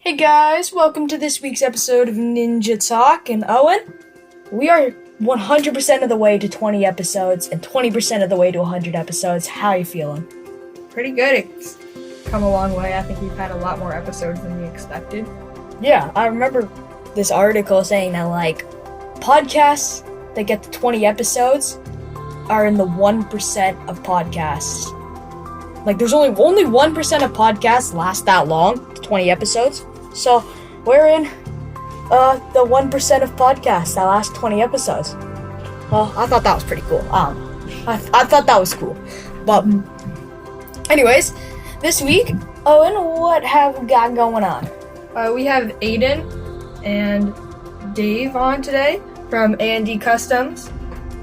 Hey guys, welcome to this week's episode of Ninja Talk. And Owen, we are 100% of the way to 20 episodes and 20% of the way to 100 episodes. How are you feeling? Pretty good. It's come a long way. I think we've had a lot more episodes than we expected. Yeah, I remember this article saying that, podcasts that get to 20 episodes are in the 1% of podcasts. There's only 1% of podcasts last that long, 20 episodes. So, we're in the 1% of podcasts that last 20 episodes. Well, I thought that was pretty cool. I thought that was cool. But, anyways, this week, Owen, what have we got going on? We have Aiden and Dave on today from A&D Customs,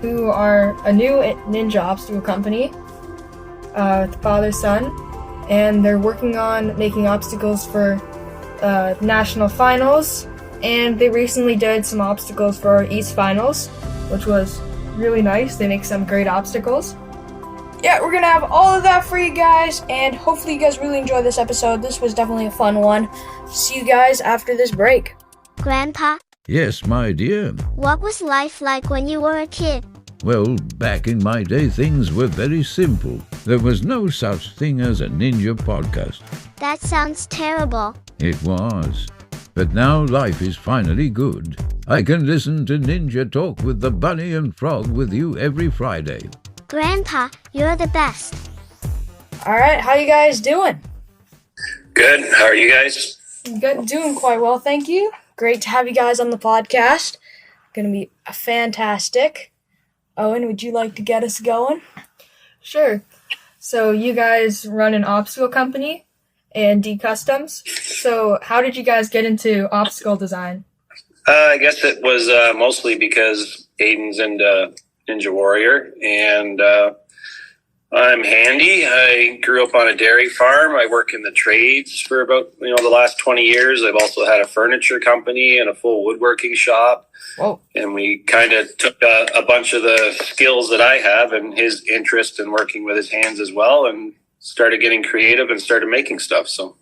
who are a new ninja obstacle company, father-son, and they're working on making obstacles for national finals, and they recently did some obstacles for our East finals, which was really nice. They make some great obstacles. Yeah, we're gonna have all of that for you guys, and hopefully you guys really enjoy this episode. This was definitely a fun one. See you guys after this break. Grandpa? Yes, my dear. What was life like when you were a kid? Well, back in my day, things were very simple. There was no such thing as a ninja podcast. That sounds terrible. It was. But now life is finally good. I can listen to Ninja Talk with the Bunny and Frog with you every Friday. Grandpa, you're the best. Alright, how you guys doing? Good. How are you guys? Good, doing quite well, thank you. Great to have you guys on the podcast. Gonna be fantastic. Owen, would you like to get us going? Sure. So you guys run an obstacle company, A&D Customs. So how did you guys get into obstacle design? I guess it was mostly because Aiden's into Ninja Warrior, and I'm handy. I grew up on a dairy farm. I work in the trades for about the last 20 years. I've also had a furniture company and a full woodworking shop. Whoa. And we kind of took a bunch of the skills that I have and his interest in working with his hands as well, and started getting creative and started making stuff. So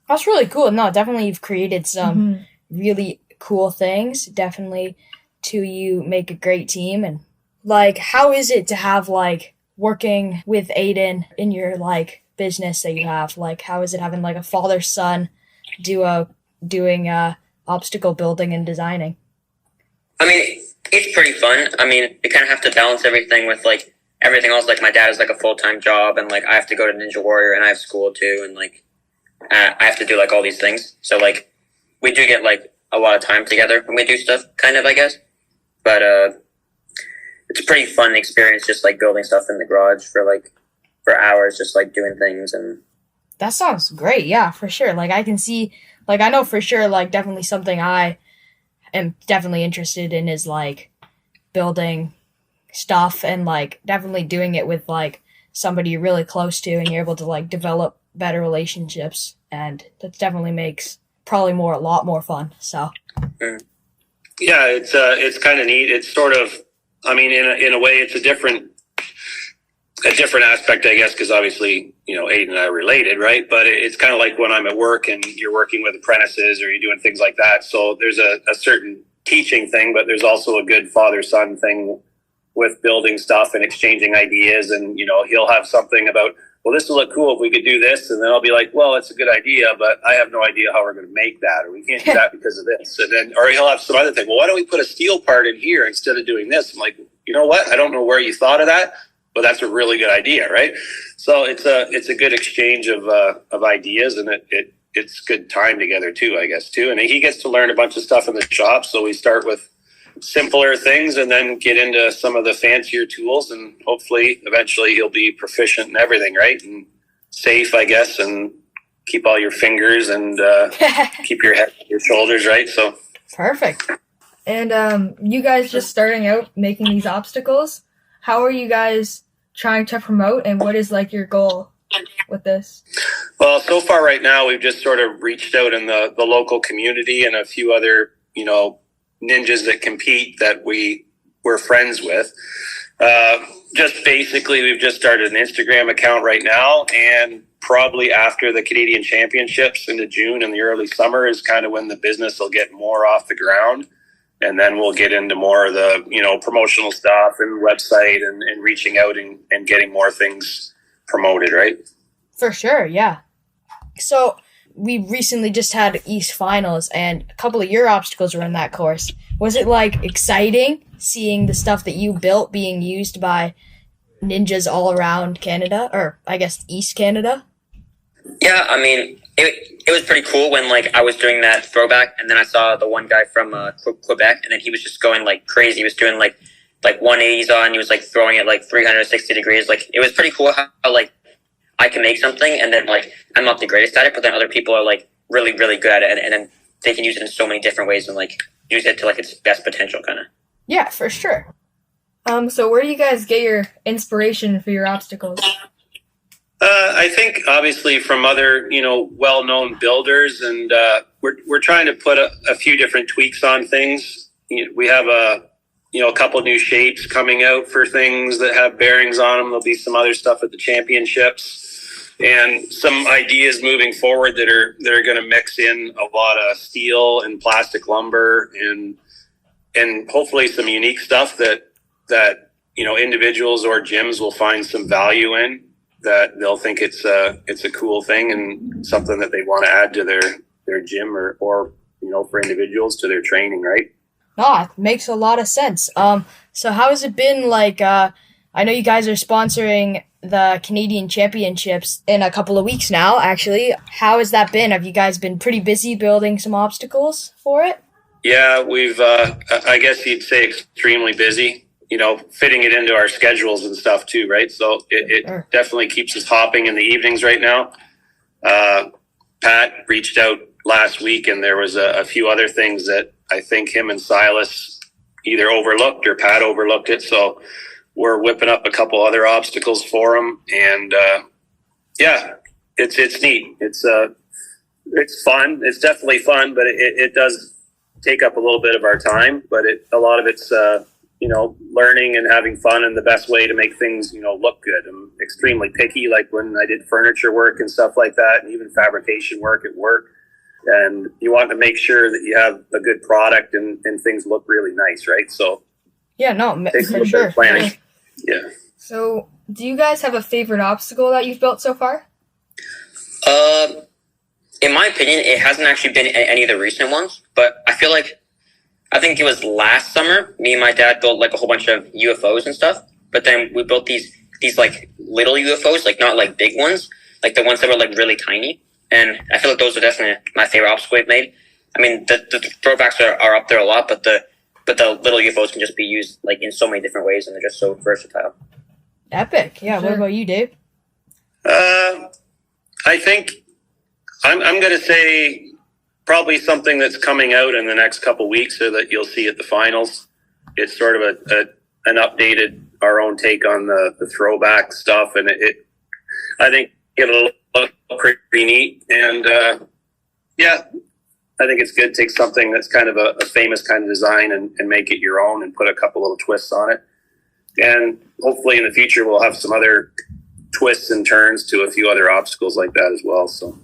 that's really cool. No, definitely you've created some really cool things. Definitely you make a great team. And how is it to have working with Aiden in your business that you have? How is it having a father-son duo doing obstacle building and designing? I mean, it's pretty fun. I mean, you kind of have to balance everything with everything else. My dad has a full-time job, and I have to go to Ninja Warrior, and I have school too, and I have to do all these things. So we do get a lot of time together when we do stuff, kind of, I guess. But it's a pretty fun experience, just building stuff in the garage for hours, just doing things. And that sounds great. Yeah, for sure. I can see, I know for sure, definitely something I am definitely interested in is building stuff and definitely doing it with somebody you're really close to, and you're able to develop better relationships, and that definitely makes probably a lot more fun. So yeah, it's kind of neat. It's sort of, in a way, it's a different aspect, I guess, because obviously, Aiden and I are related, right? But it's kind of like when I'm at work and you're working with apprentices or you're doing things like that. So there's a certain teaching thing, but there's also a good father-son thing with building stuff and exchanging ideas. And, he'll have something about, well, this will look cool if we could do this. And then I'll be like, well, it's a good idea, but I have no idea how we're going to make that, or we can't do that because of this. And then, or he'll have some other thing. Well, why don't we put a steel part in here instead of doing this? I'm like, you know what? I don't know where you thought of that, but that's a really good idea, right? So it's a good exchange of ideas, and it's good time together too, I guess, too. And he gets to learn a bunch of stuff in the shop. So we start with simpler things and then get into some of the fancier tools, and hopefully eventually he'll be proficient in everything, right? And safe, I guess, and keep all your fingers and keep your head on your shoulders, right? So perfect. And you guys just starting out making these obstacles, how are you guys trying to promote, and what is your goal with this? Well, so far right now, we've just sort of reached out in the local community and a few other, ninjas that compete that we're friends with. Just basically, we've just started an Instagram account right now, and probably after the Canadian Championships into June and the early summer is kind of when the business will get more off the ground. And then we'll get into more of the, promotional stuff and website and reaching out and getting more things promoted, right? For sure, yeah. So we recently just had East Finals, and a couple of your obstacles were in that course. Was it exciting seeing the stuff that you built being used by ninjas all around Canada, or I guess East Canada? Yeah, I mean, it was pretty cool when I was doing that throwback, and then I saw the one guy from Quebec, and then he was just going crazy. He was doing like 180s on. He was throwing it 360 degrees. It was pretty cool how I can make something, and then I'm not the greatest at it, but then other people are really really good at it, and then they can use it in so many different ways and use it to its best potential, kind of. Yeah, for sure. So where do you guys get your inspiration for your obstacles? I think obviously from other, well-known builders, and we're trying to put a few different tweaks on things. We have a couple new shapes coming out for things that have bearings on them. There'll be some other stuff at the championships, and some ideas moving forward that are going to mix in a lot of steel and plastic lumber and hopefully some unique stuff that individuals or gyms will find some value in, that they'll think it's a cool thing and something that they want to add to their gym or for individuals to their training, right? No, it makes a lot of sense. So how has it been I know you guys are sponsoring the Canadian Championships in a couple of weeks now, actually. How has that been? Have you guys been pretty busy building some obstacles for it? Yeah, we've, I guess you'd say extremely busy, fitting it into our schedules and stuff too, right? So it Sure. definitely keeps us hopping in the evenings right now. Pat reached out last week, and there was a few other things that I think him and Silas either overlooked or Pat overlooked it. So we're whipping up a couple other obstacles for him. And yeah, it's neat. It's fun. It's definitely fun, but it does take up a little bit of our time, but a lot of it's, learning and having fun, and the best way to make things, look good. I'm extremely picky, when I did furniture work and stuff like that, and even fabrication work at work. And you want to make sure that you have a good product and things look really nice, right? So Yeah, no, takes a for little bit sure. of planning. Yeah. So do you guys have a favorite obstacle that you've built so far? In my opinion, it hasn't actually been any of the recent ones, but I think it was last summer, me and my dad built a whole bunch of UFOs and stuff, but then we built these little UFOs, not big ones, the ones that were really tiny. And I feel those are definitely my favorite obstacle we've made. I mean, the throwbacks are up there a lot, but the little UFOs can just be used in so many different ways, and they're just so versatile. Epic. Yeah, Sure. What about you, Dave? I think I'm going to say probably something that's coming out in the next couple weeks, so that you'll see at the finals. It's sort of an updated, our own take on the throwback stuff, and I think it'll look pretty neat. And yeah, I think it's good to take something that's kind of a famous kind of design and make it your own and put a couple little twists on it. And hopefully in the future we'll have some other twists and turns to a few other obstacles like that as well. So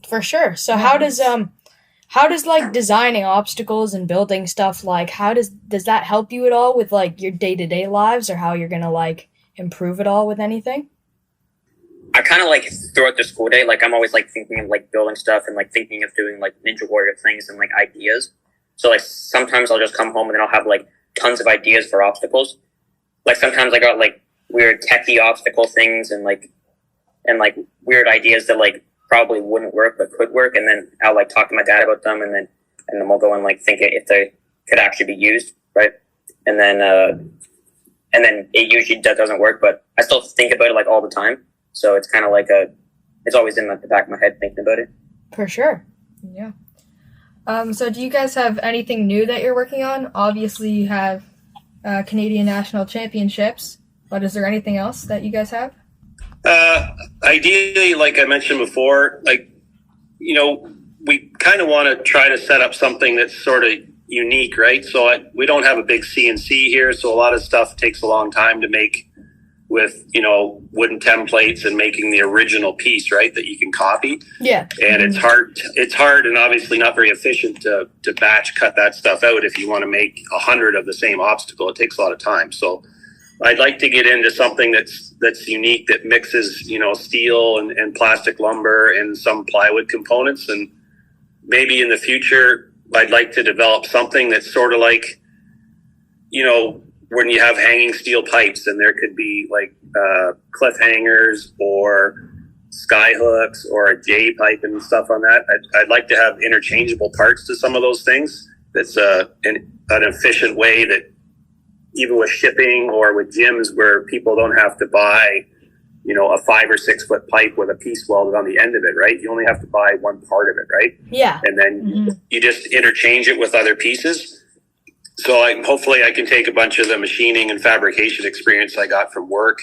For sure. So how does designing obstacles and building stuff, how does that help you at all with your day-to-day lives, or how you're gonna improve it all with anything? I kind of throughout the school day, I'm always thinking of building stuff and thinking of doing Ninja Warrior things and ideas. So sometimes I'll just come home and then I'll have tons of ideas for obstacles. Sometimes I got weird techie obstacle things and weird ideas that probably wouldn't work but could work, and then I'll talk to my dad about them, and then we'll go and think if they could actually be used, right? And then it usually doesn't work, but I still think about it all the time. So it's kind of it's always in the back of my head thinking about it. For sure. Yeah. So do you guys have anything new that you're working on? Obviously you have Canadian National Championships, but is there anything else that you guys have? Ideally, like I mentioned before, we kind of want to try to set up something that's sort of unique, right? So we don't have a big CNC here, so a lot of stuff takes a long time to make with, wooden templates and making the original piece, right, that you can copy. Yeah. And it's hard and obviously not very efficient to batch cut that stuff out if you want to make 100 of the same obstacle. It takes a lot of time. So I'd like to get into something that's unique, that mixes, steel and plastic lumber and some plywood components. And maybe in the future, I'd like to develop something that's sort of like, when you have hanging steel pipes, and there could be like cliff hangers or sky hooks or a J pipe and stuff on that. I'd like to have interchangeable parts to some of those things. That's an efficient way that even with shipping or with gyms where people don't have to buy, a 5 or 6 foot pipe with a piece welded on the end of it, right? You only have to buy one part of it, right? Yeah. And then you just interchange it with other pieces. So hopefully I can take a bunch of the machining and fabrication experience I got from work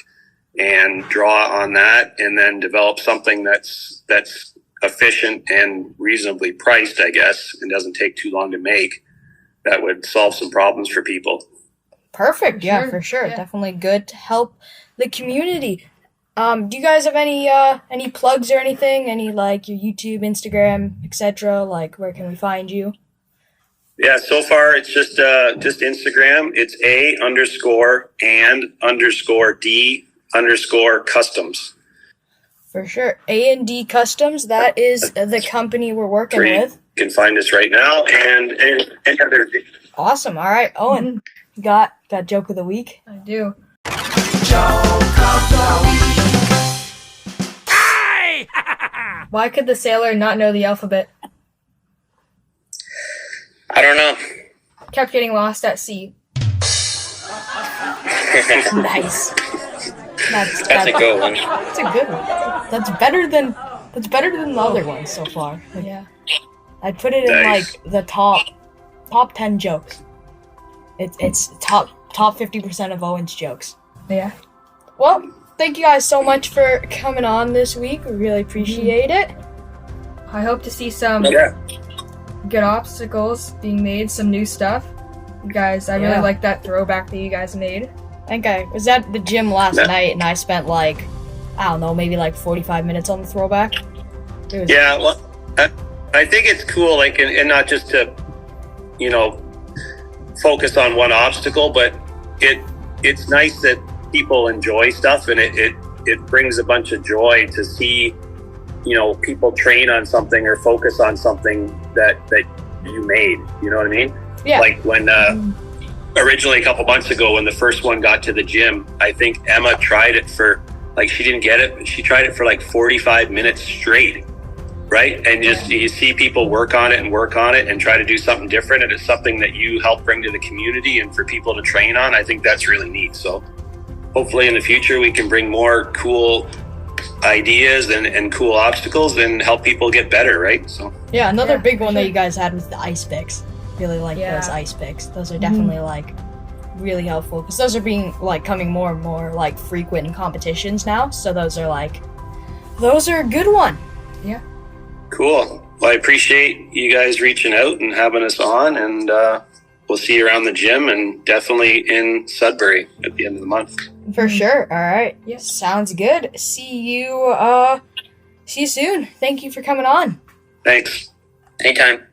and draw on that, and then develop something that's efficient and reasonably priced, I guess, and doesn't take too long to make. That would solve some problems for people. Perfect. For Yeah, sure. for sure. Yeah. Definitely good to help the community. Do you guys have any plugs or anything? Any like your YouTube, Instagram, etc.? Like where can we find you? Yeah, so far it's just Instagram. It's A_and_D_Customs. For sure. A&D Customs, that is the company we're working with. You can find us right now, and other. Awesome. All right, Owen, got joke of the week. I do. Why could the sailor not know the alphabet? I don't know. Kept getting lost at sea. Nice. That's That's a good one. That's a good one. That's better than the other ones so far. Like, Yeah. I'd put it in Nice. like the top 10 jokes. It's top 50% of Owen's jokes. Yeah. Well, thank you guys so much for coming on this week. We really appreciate it. I hope to see some Yeah. good obstacles being made, some new stuff. You guys, I really Yeah. like that throwback that you guys made. I think I was at the gym last Yeah. night and I spent like, I don't know, maybe like 45 minutes on the throwback. It was, Yeah, well, I think it's cool, like, and not just to, focus on one obstacle, but it's nice that people enjoy stuff, and it brings a bunch of joy to see, people train on something or focus on something that you made. You know what I mean? Yeah. Like when originally a couple months ago, when the first one got to the gym, I think Emma tried it for she didn't get it, but she tried it for like 45 minutes straight. Right? And just you see people work on it and try to do something different, and it's something that you help bring to the community and for people to train on. I think that's really neat. So hopefully in the future we can bring more cool ideas and cool obstacles and help people get better, right? So Yeah, another Yeah, big for one that sure. you guys had was the ice picks. Really like Yeah. those ice picks. Those are definitely really helpful because those are coming more and more frequent in competitions now. So those are a good one. Yeah. cool. Well, I appreciate you guys reaching out and having us on, and we'll see you around the gym and definitely in Sudbury at the end of the month. For sure. All right. Yeah. Sounds good. See you soon. Thank you for coming on. Thanks. Anytime.